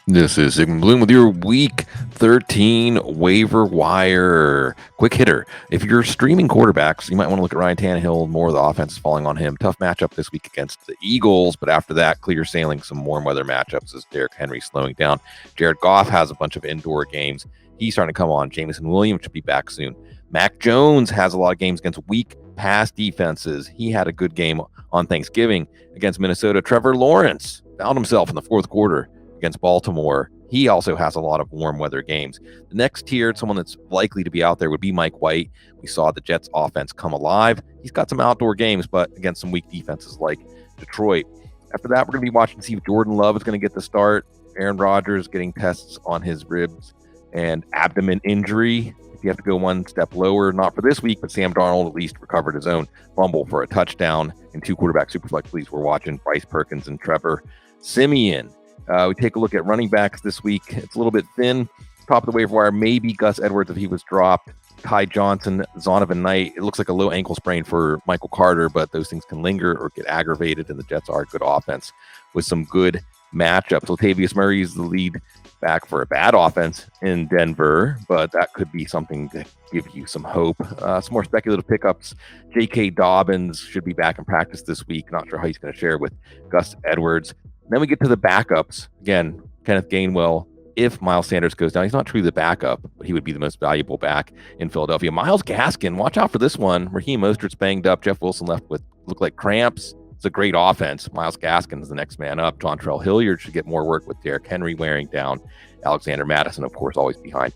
This is Sigmund Bloom with your Week 13 waiver wire. Quick hitter. If you're streaming quarterbacks, you might want to look at Ryan Tannehill. More of the offense is falling on him. Tough matchup this week against the Eagles, but after that, clear sailing some warm weather matchups as Derrick Henry slowing down. Jared Goff has a bunch of indoor games. He's starting to come on. Jameson Williams should be back soon. Mac Jones has a lot of games against weak pass defenses. He had a good game on Thanksgiving against Minnesota. Trevor Lawrence found himself in the fourth quarter against Baltimore. He also has a lot of warm weather games. The next tier, someone that's likely to be out there would be Mike White. We saw the Jets offense come alive. He's got some outdoor games, but against some weak defenses like Detroit. After that, we're going to be watching to see if Jordan Love is going to get the start. Aaron Rodgers getting tests on his ribs and abdomen injury. If you have to go one step lower, not for this week, but Sam Darnold at least recovered his own fumble for a touchdown in two quarterback superflex leagues. We're watching Bryce, Perkins, and Trevor. Siemian. We take a look at running backs this week. It's a little bit thin. Top of the waiver wire, maybe Gus Edwards if he was dropped. Ty Johnson, Zonovan Knight. It looks like a low ankle sprain for Michael Carter, but those things can linger or get aggravated, and the Jets are a good offense with some good matchups. Latavius Murray is the lead back for a bad offense in Denver, but that could be something to give you some hope. Some more speculative pickups. J.K. Dobbins should be back in practice this week. Not sure how he's going to share with Gus Edwards. Then we get to the backups. Again, Kenneth Gainwell, if Miles Sanders goes down, he's not truly the backup, but he would be the most valuable back in Philadelphia. Myles Gaskin, watch out for this one. Raheem Mostert's banged up. Jeff Wilson left with look like cramps. It's a great offense. Myles Gaskin is the next man up. Dontrell Hilliard should get more work with Derrick Henry wearing down. Alexander Mattison, of course, always behind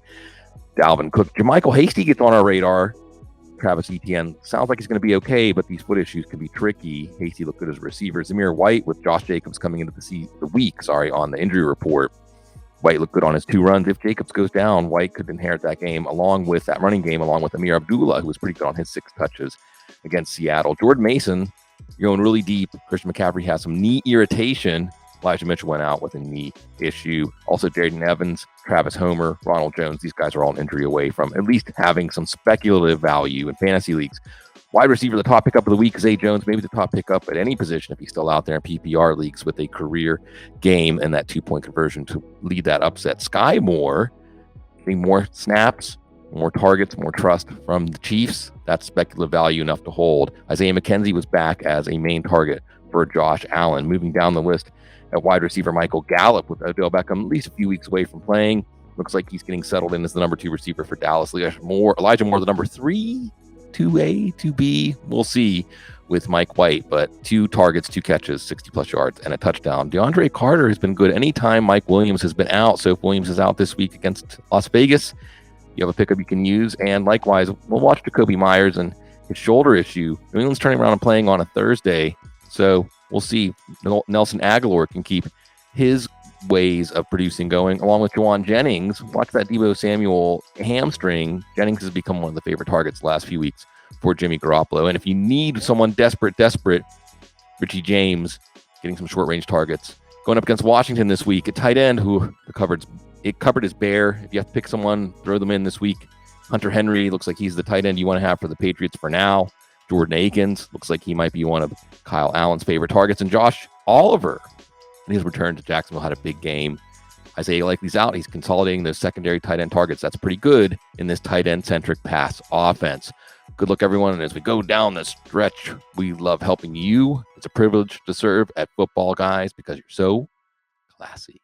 Dalvin Cook. JaMycal Hasty gets on our radar. Travis Etienne sounds like he's going to be okay, but these foot issues can be tricky. Hasty looked good as a receiver. Zamir White with Josh Jacobs coming into the week on the injury report. White looked good on his 2 runs. If Jacobs goes down, White could inherit that game along with that running game, along with Ameer Abdullah, who was pretty good on his 6 touches against Seattle. Jordan Mason, you're going really deep. Christian McCaffrey has some knee irritation. Elijah Mitchell went out with a knee issue. Also, Jaden Evans, Travis Homer, Ronald Jones. These guys are all an injury away from at least having some speculative value in fantasy leagues. Wide receiver, the top pickup of the week, Zay Jones, maybe the top pickup at any position if he's still out there in PPR leagues with a career game and that 2-point conversion to lead that upset. Skyy Moore, getting more snaps, more targets, more trust from the Chiefs. That's speculative value enough to hold. Isaiah McKenzie was back as a main target for Josh Allen. Moving down the list at wide receiver, Michael Gallup with Odell Beckham at least a few weeks away from playing. Looks like he's getting settled in as the number 2 receiver for Dallas. Elijah Moore, the number 3, 2A, 2B. We'll see with Mike White, but 2 targets, 2 catches, 60-plus yards, and a touchdown. DeAndre Carter has been good anytime Mike Williams has been out. So if Williams is out this week against Las Vegas, you have a pickup you can use. And likewise, we'll watch Jacoby Myers and his shoulder issue. New England's turning around and playing on a Thursday. So we'll see. Nelson Agholor can keep his ways of producing going, along with Juwan Jennings. Watch that Deebo Samuel hamstring. Jennings has become one of the favorite targets the last few weeks for Jimmy Garoppolo. And if you need someone desperate, Richie James getting some short-range targets. Going up against Washington this week, a tight end who the cupboard is bare. If you have to pick someone, throw them in this week. Hunter Henry looks like he's the tight end you want to have for the Patriots for now. Jordan Akins looks like he might be one of Kyle Allen's favorite targets. And Josh Oliver, in his return to Jacksonville, had a big game. Isaiah Likely's out. He's consolidating those secondary tight end targets. That's pretty good in this tight end-centric pass offense. Good luck, everyone. And as we go down the stretch, we love helping you. It's a privilege to serve at Football Guys because you're so classy.